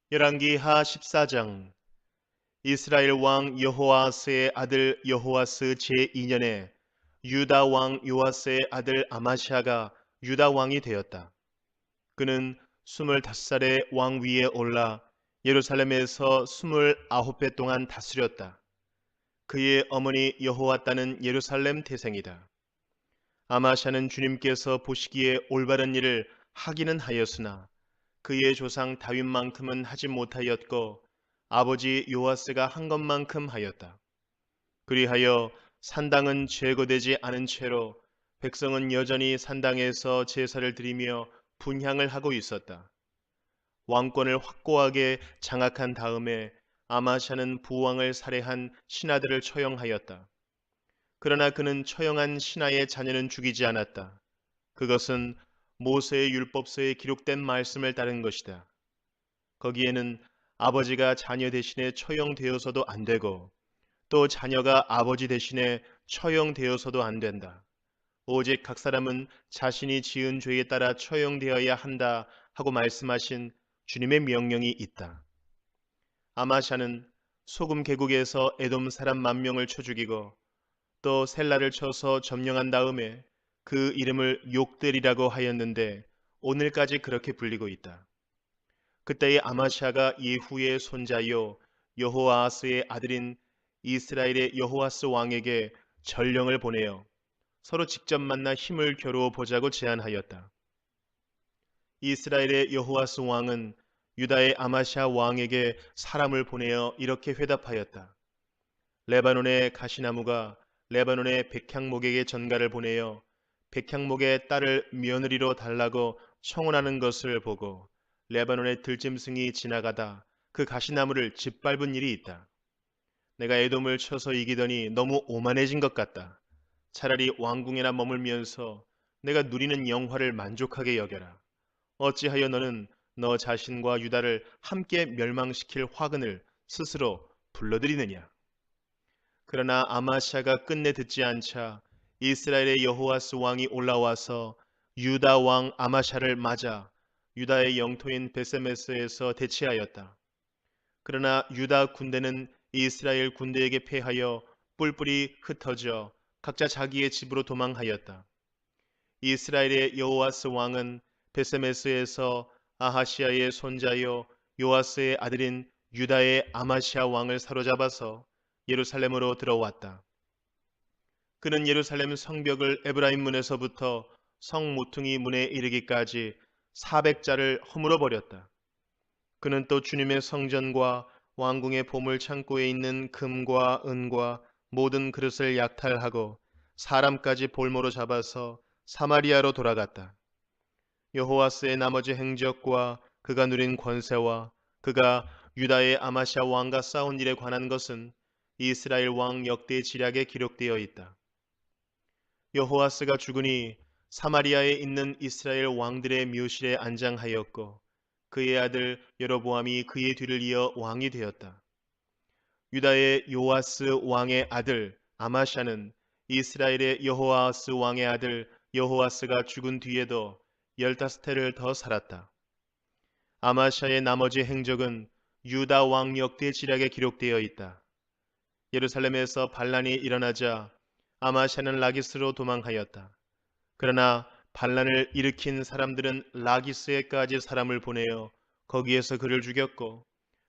열왕기하 14장. 이스라엘 왕 여호아스의 아들 여호아스 제2년에 유다 왕 요아스의 아들 아마시아가 유다 왕이 되었다. 그는 25살에 왕 위에 올라 예루살렘에서 29배 동안 다스렸다. 그의 어머니 여호와따는 예루살렘 태생이다. 아마샤는 주님께서 보시기에 올바른 일을 하기는 하였으나 그의 조상 다윗만큼은 하지 못하였고 아버지 요아스가 한 것만큼 하였다. 그리하여 산당은 제거되지 않은 채로 백성은 여전히 산당에서 제사를 드리며 분향을 하고 있었다. 왕권을 확고하게 장악한 다음에 아마샤는 부왕을 살해한 신하들을 처형하였다. 그러나 그는 처형한 신하의 자녀는 죽이지 않았다. 그것은 모세의 율법서에 기록된 말씀을 따른 것이다. 거기에는 아버지가 자녀 대신에 처형되어서도 안 되고 또 자녀가 아버지 대신에 처형되어서도 안 된다. 오직 각 사람은 자신이 지은 죄에 따라 처형되어야 한다 하고 말씀하신 주님의 명령이 있다. 아마샤는 소금 계곡에서 에돔 사람 10,000명을 쳐 죽이고 또 셀라를 쳐서 점령한 다음에 그 이름을 욕들이라고 하였는데 오늘까지 그렇게 불리고 있다. 그때의 아마샤가 예후의 손자요 여호아스의 아들인 이스라엘의 여호아스 왕에게 전령을 보내어 서로 직접 만나 힘을 겨루어 보자고 제안하였다. 이스라엘의 여호아스 왕은 유다의 아마샤 왕에게 사람을 보내어 이렇게 회답하였다. 레바논의 가시나무가 레바논의 백향목에게 전가를 보내어 백향목의 딸을 며느리로 달라고 청혼하는 것을 보고 레바논의 들짐승이 지나가다 그 가시나무를 짓밟은 일이 있다. 내가 에돔을 쳐서 이기더니 너무 오만해진 것 같다. 차라리 왕궁에나 머물면서 내가 누리는 영화를 만족하게 여겨라. 어찌하여 너는 너 자신과 유다를 함께 멸망시킬 화근을 스스로 불러들이느냐. 그러나 아마샤가 끝내 듣지 않자 이스라엘의 여호아스 왕이 올라와서 유다 왕 아마샤를 맞아 유다의 영토인 베세메스에서 대치하였다. 그러나 유다 군대는 이스라엘 군대에게 패하여 뿔뿔이 흩어져 각자 자기의 집으로 도망하였다. 이스라엘의 여호아스 왕은 베세메스에서 아하시아의 손자요 요아스의 아들인 유다의 아마시아 왕을 사로잡아서 예루살렘으로 들어왔다. 그는 예루살렘 성벽을 에브라임 문에서부터 성 모퉁이 문에 이르기까지 400자를 허물어 버렸다. 그는 또 주님의 성전과 왕궁의 보물 창고에 있는 금과 은과 모든 그릇을 약탈하고 사람까지 볼모로 잡아서 사마리아로 돌아갔다. 여호와스의 나머지 행적과 그가 누린 권세와 그가 유다의 아마시아 왕과 싸운 일에 관한 것은 이스라엘 왕 역대 지략에 기록되어 있다. 여호아스가 죽으니 사마리아에 있는 이스라엘 왕들의 묘실에 안장하였고 그의 아들 여로보암이 그의 뒤를 이어 왕이 되었다. 유다의 요아스 왕의 아들 아마샤는 이스라엘의 여호아스 왕의 아들 여호아스가 죽은 뒤에도 15해를 더 살았다. 아마샤의 나머지 행적은 유다 왕 역대 지략에 기록되어 있다. 예루살렘에서 반란이 일어나자 아마샤는 라기스로 도망하였다. 그러나 반란을 일으킨 사람들은 라기스에까지 사람을 보내어 거기에서 그를 죽였고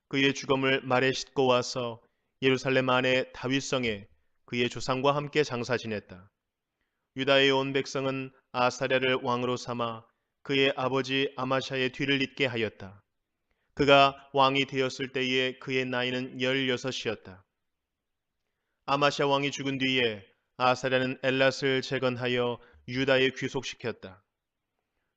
그의 죽음을 말에 싣고 와서 예루살렘 안의 다윗성에 그의 조상과 함께 장사 지냈다. 유다의 온 백성은 아사랴를 왕으로 삼아 그의 아버지 아마샤의 뒤를 잇게 하였다. 그가 왕이 되었을 때에 그의 나이는 16이었다. 아마샤 왕이 죽은 뒤에 아사랴는 엘랏을 재건하여 유다에 귀속시켰다.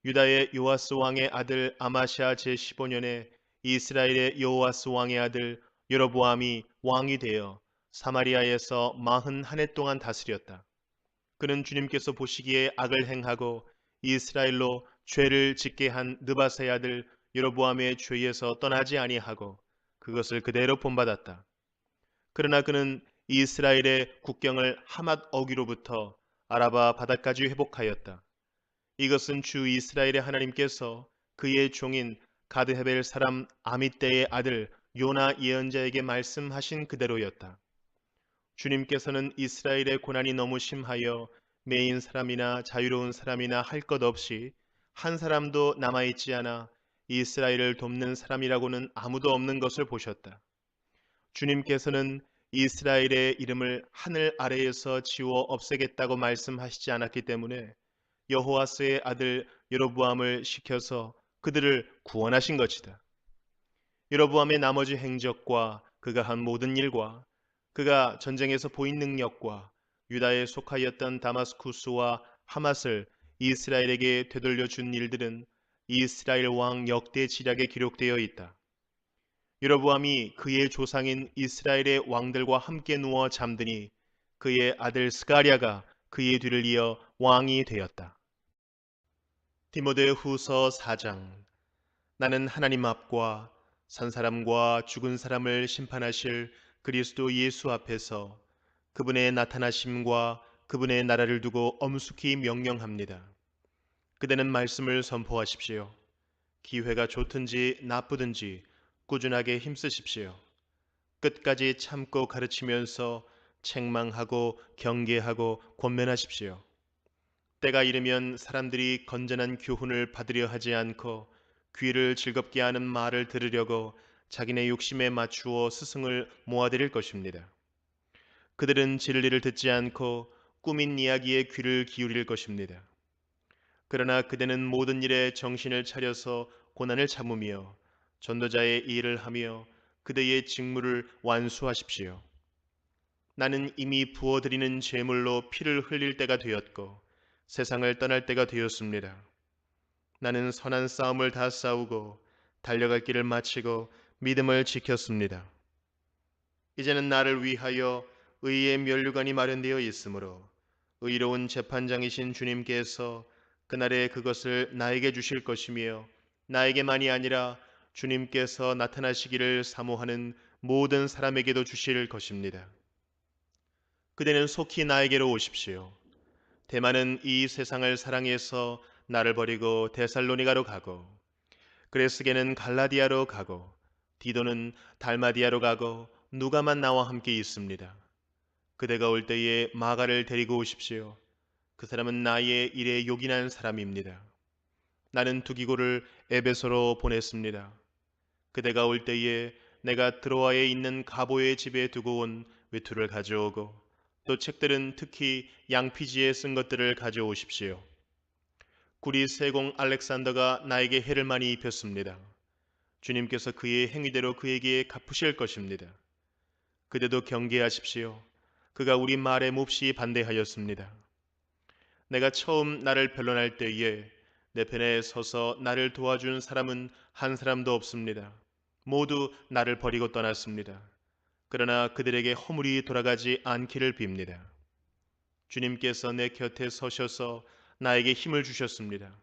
유다의 요아스 왕의 아들 아마샤 제15년에 이스라엘의 여호아스 왕의 아들 여로보암이 왕이 되어 사마리아에서 41해 동안 다스렸다. 그는 주님께서 보시기에 악을 행하고 이스라엘로 죄를 짓게 한 느바세의 아들 여로보암의 죄에서 떠나지 아니하고 그것을 그대로 본받았다. 그러나 그는 이스라엘의 국경을 하맛 어귀로부터 아라바 바다까지 회복하였다. 이것은 주 이스라엘의 하나님께서 그의 종인 가드헤벨 사람 아미떼의 아들 요나 예언자에게 말씀하신 그대로였다. 주님께서는 이스라엘의 고난이 너무 심하여 매인 사람이나 자유로운 사람이나 할 것 없이 한 사람도 남아있지 않아 이스라엘을 돕는 사람이라고는 아무도 없는 것을 보셨다. 주님께서는 이스라엘의 이름을 하늘 아래에서 지워 없애겠다고 말씀하시지 않았기 때문에 여호와스의 아들 여로보암을 시켜서 그들을 구원하신 것이다. 여로보암의 나머지 행적과 그가 한 모든 일과 그가 전쟁에서 보인 능력과 유다에 속하였던 다마스쿠스와 하맛을 이스라엘에게 되돌려 준 일들은 이스라엘 왕 역대 지략에 기록되어 있다. 여로보암이 그의 조상인 이스라엘의 왕들과 함께 누워 잠드니 그의 아들 스가랴가 그의 뒤를 이어 왕이 되었다. 디모데후서 4장. 나는 하나님 앞과 산 사람과 죽은 사람을 심판하실 그리스도 예수 앞에서 그분의 나타나심과 그분의 나라를 두고 엄숙히 명령합니다. 그대는 말씀을 선포하십시오. 기회가 좋든지 나쁘든지 꾸준하게 힘쓰십시오. 끝까지 참고 가르치면서 책망하고 경계하고 권면하십시오. 때가 이르면 사람들이 건전한 교훈을 받으려 하지 않고 귀를 즐겁게 하는 말을 들으려고 자기네 욕심에 맞추어 스승을 모아들일 것입니다. 그들은 진리를 듣지 않고 꾸민 이야기에 귀를 기울일 것입니다. 그러나 그대는 모든 일에 정신을 차려서 고난을 참으며 전도자의 일을 하며 그대의 직무를 완수하십시오. 나는 이미 부어드리는 제물로 피를 흘릴 때가 되었고 세상을 떠날 때가 되었습니다. 나는 선한 싸움을 다 싸우고 달려갈 길을 마치고 믿음을 지켰습니다. 이제는 나를 위하여 의의 면류관이 마련되어 있으므로 의로운 재판장이신 주님께서 그날에 그것을 나에게 주실 것이며 나에게만이 아니라 주님께서 나타나시기를 사모하는 모든 사람에게도 주실 것입니다. 그대는 속히 나에게로 오십시오. 대만은 이 세상을 사랑해서 나를 버리고 데살로니가로 가고 그레스게는 갈라디아로 가고 디도는 달마디아로 가고 누가만 나와 함께 있습니다. 그대가 올 때에 마가를 데리고 오십시오. 그 사람은 나의 일에 요긴한 사람입니다. 나는 두기고를 에베소로 보냈습니다. 그대가 올 때에 내가 드로아에 있는 가보의 집에 두고 온 외투를 가져오고 또 책들은 특히 양피지에 쓴 것들을 가져오십시오. 구리 세공 알렉산더가 나에게 해를 많이 입혔습니다. 주님께서 그의 행위대로 그에게 갚으실 것입니다. 그대도 경계하십시오. 그가 우리 말에 몹시 반대하였습니다. 내가 처음 나를 변론할 때에 내 편에 서서 나를 도와준 사람은 한 사람도 없습니다. 모두 나를 버리고 떠났습니다. 그러나 그들에게 허물이 돌아가지 않기를 빕니다. 주님께서 내 곁에 서셔서 나에게 힘을 주셨습니다.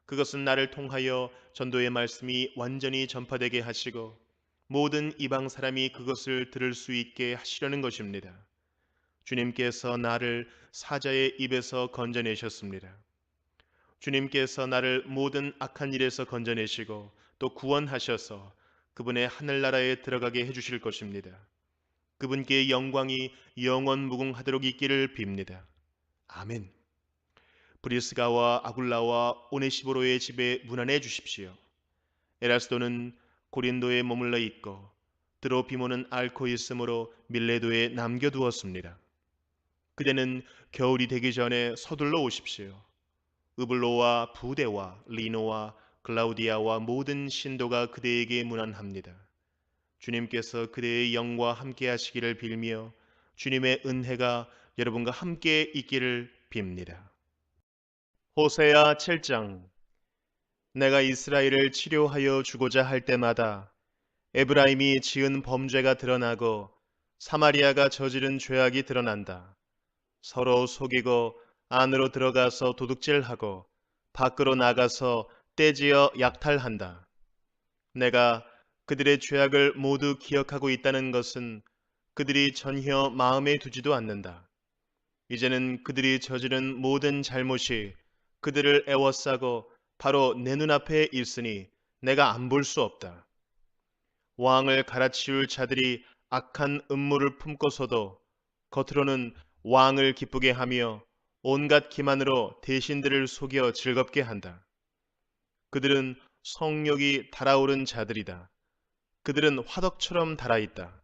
그것은 나를 통하여 전도의 말씀이 완전히 전파되게 하시고 모든 이방 사람이 그것을 들을 수 있게 하시려는 것입니다. 주님께서 나를 사자의 입에서 건져내셨습니다. 주님께서 나를 모든 악한 일에서 건져내시고 또 구원하셔서 그분의 하늘나라에 들어가게 해주실 것입니다. 그분께 영광이 영원 무궁하도록 있기를 빕니다. 아멘. 브리스가와 아굴라와 오네시보로의 집에 문안해 주십시오. 에라스도는 고린도에 머물러 있고 드로피모는 앓고 있으므로 밀레도에 남겨두었습니다. 그대는 겨울이 되기 전에 서둘러 오십시오. 으블로와 부데와 리노와 클라우디아와 모든 신도가 그대에게 문안합니다. 주님께서 그대의 영과 함께 하시기를 빌며 주님의 은혜가 여러분과 함께 있기를 빕니다. 호세아 7장. 내가 이스라엘을 치료하여 주고자 할 때마다 에브라임이 지은 범죄가 드러나고 사마리아가 저지른 죄악이 드러난다. 서로 속이고 안으로 들어가서 도둑질하고 밖으로 나가서 떼지어 약탈한다. 내가 그들의 죄악을 모두 기억하고 있다는 것은 그들이 전혀 마음에 두지도 않는다. 이제는 그들이 저지른 모든 잘못이 그들을 애워싸고 바로 내 눈앞에 있으니 내가 안 볼 수 없다. 왕을 갈아치울 자들이 악한 음모를 품고서도 겉으로는 왕을 기쁘게 하며 온갖 기만으로 대신들을 속여 즐겁게 한다. 그들은 성욕이 달아오른 자들이다. 그들은 화덕처럼 달아있다.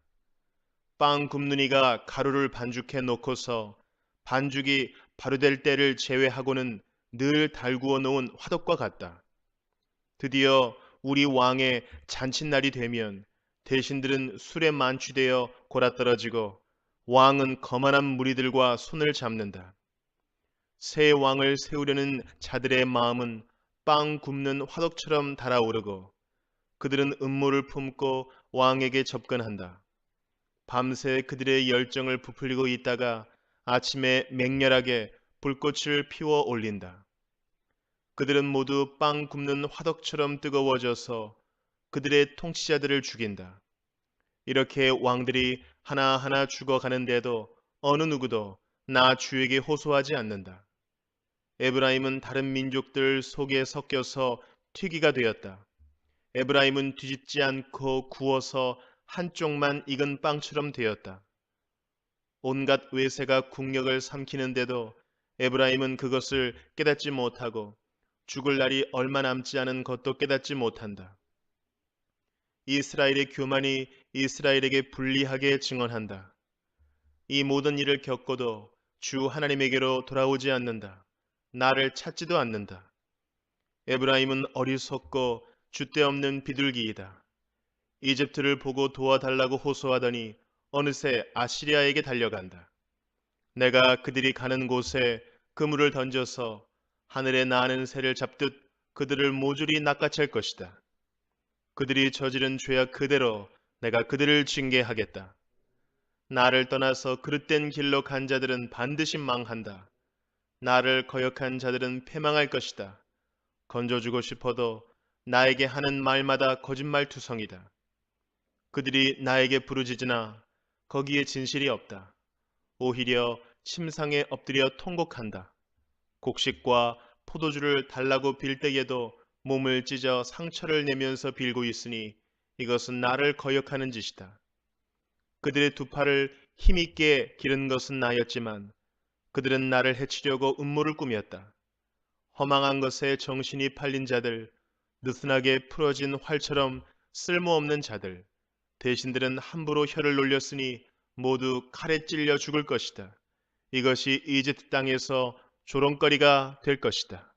빵 굽는 이가 가루를 반죽해 놓고서 반죽이 발효될 때를 제외하고는 늘 달구어 놓은 화덕과 같다. 드디어 우리 왕의 잔칫날이 되면 대신들은 술에 만취되어 골아떨어지고 왕은 거만한 무리들과 손을 잡는다. 새 왕을 세우려는 자들의 마음은 빵 굽는 화덕처럼 달아오르고 그들은 음모를 품고 왕에게 접근한다. 밤새 그들의 열정을 부풀리고 있다가 아침에 맹렬하게 불꽃을 피워 올린다. 그들은 모두 빵 굽는 화덕처럼 뜨거워져서 그들의 통치자들을 죽인다. 이렇게 왕들이 하나하나 죽어가는데도 어느 누구도 나 주에게 호소하지 않는다. 에브라임은 다른 민족들 속에 섞여서 튀기가 되었다. 에브라임은 뒤집지 않고 구워서 한쪽만 익은 빵처럼 되었다. 온갖 외세가 국력을 삼키는데도 에브라임은 그것을 깨닫지 못하고 죽을 날이 얼마 남지 않은 것도 깨닫지 못한다. 이스라엘의 교만이 이스라엘에게 불리하게 증언한다. 이 모든 일을 겪고도 주 하나님에게로 돌아오지 않는다. 나를 찾지도 않는다. 에브라임은 어리석고 줏대없는 비둘기이다. 이집트를 보고 도와달라고 호소하더니 어느새 아시리아에게 달려간다. 내가 그들이 가는 곳에 그물을 던져서 하늘에 나는 새를 잡듯 그들을 모조리 낚아챌 것이다. 그들이 저지른 죄악 그대로 내가 그들을 징계하겠다. 나를 떠나서 그릇된 길로 간 자들은 반드시 망한다. 나를 거역한 자들은 패망할 것이다. 건져주고 싶어도 나에게 하는 말마다 거짓말투성이다. 그들이 나에게 부르짖으나 거기에 진실이 없다. 오히려 침상에 엎드려 통곡한다. 곡식과 포도주를 달라고 빌 때에도 몸을 찢어 상처를 내면서 빌고 있으니 이것은 나를 거역하는 짓이다. 그들의 두 팔을 힘있게 기른 것은 나였지만 그들은 나를 해치려고 음모를 꾸몄다. 허망한 것에 정신이 팔린 자들, 느슨하게 풀어진 활처럼 쓸모없는 자들, 대신들은 함부로 혀를 놀렸으니 모두 칼에 찔려 죽을 것이다. 이것이 이집트 땅에서 조롱거리가 될 것이다.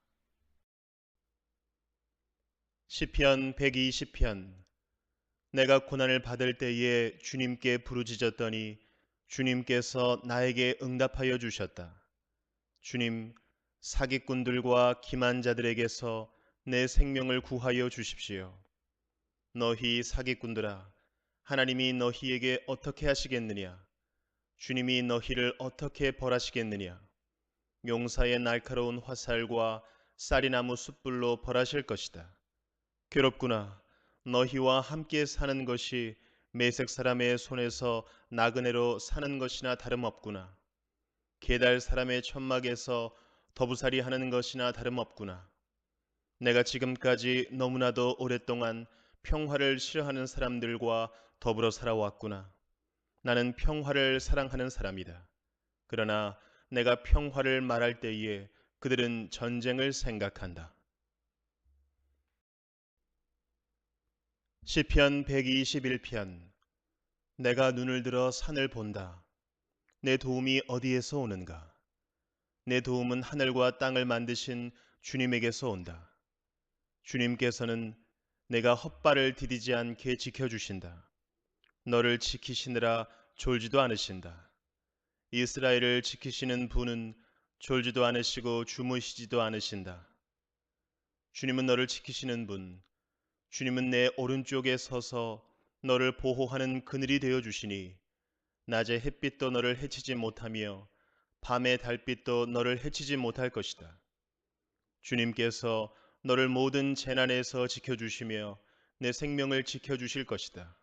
시편 120편. 내가 고난을 받을 때에 주님께 부르짖었더니 주님께서 나에게 응답하여 주셨다. 주님, 사기꾼들과 기만자들에게서 내 생명을 구하여 주십시오. 너희 사기꾼들아, 하나님이 너희에게 어떻게 하시겠느냐? 주님이 너희를 어떻게 벌하시겠느냐? 용사의 날카로운 화살과 쌀이나무 숯불로 벌하실 것이다. 괴롭구나. 너희와 함께 사는 것이 메색 사람의 손에서 나그네로 사는 것이나 다름없구나. 게달 사람의 천막에서 더부살이 하는 것이나 다름없구나. 내가 지금까지 너무나도 오랫동안 평화를 싫어하는 사람들과 더불어 살아왔구나. 나는 평화를 사랑하는 사람이다. 그러나 내가 평화를 말할 때에 그들은 전쟁을 생각한다. 시편 121편. 내가 눈을 들어 산을 본다. 내 도움이 어디에서 오는가? 내 도움은 하늘과 땅을 만드신 주님에게서 온다. 주님께서는 내가 헛발을 디디지 않게 지켜주신다. 너를 지키시느라 졸지도 않으신다. 이스라엘을 지키시는 분은 졸지도 않으시고 주무시지도 않으신다. 주님은 너를 지키시는 분, 주님은 내 오른쪽에 서서 너를 보호하는 그늘이 되어 주시니 낮의 햇빛도 너를 해치지 못하며 밤의 달빛도 너를 해치지 못할 것이다. 주님께서 너를 모든 재난에서 지켜주시며 내 생명을 지켜주실 것이다.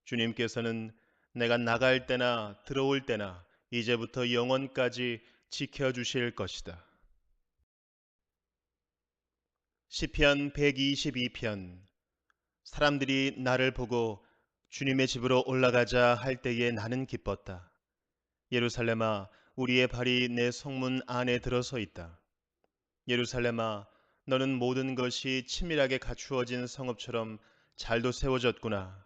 주님께서는 내가 나갈 때나 들어올 때나 이제부터 영원까지 지켜주실 것이다. 시편 122편. 사람들이 나를 보고 주님의 집으로 올라가자 할 때에 나는 기뻤다. 예루살렘아, 우리의 발이 내 성문 안에 들어서 있다. 예루살렘아, 너는 모든 것이 치밀하게 갖추어진 성읍처럼 잘도 세워졌구나.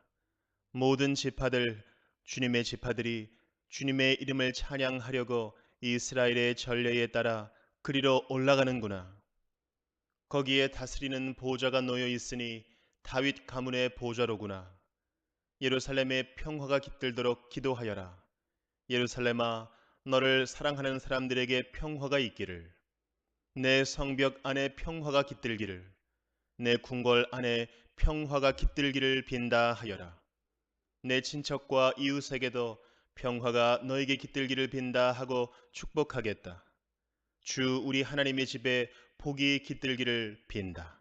모든 지파들, 주님의 지파들이 주님의 이름을 찬양하려고 이스라엘의 전례에 따라 그리로 올라가는구나. 거기에 다스리는 보좌가 놓여 있으니 다윗 가문의 보좌로구나. 예루살렘의 평화가 깃들도록 기도하여라. 예루살렘아, 너를 사랑하는 사람들에게 평화가 있기를. 내 성벽 안에 평화가 깃들기를. 내 궁궐 안에 평화가 깃들기를 빈다 하여라. 내 친척과 이웃에게도 평화가 너에게 깃들기를 빈다 하고 축복하겠다. 주 우리 하나님의 집에 복이 깃들기를 빈다.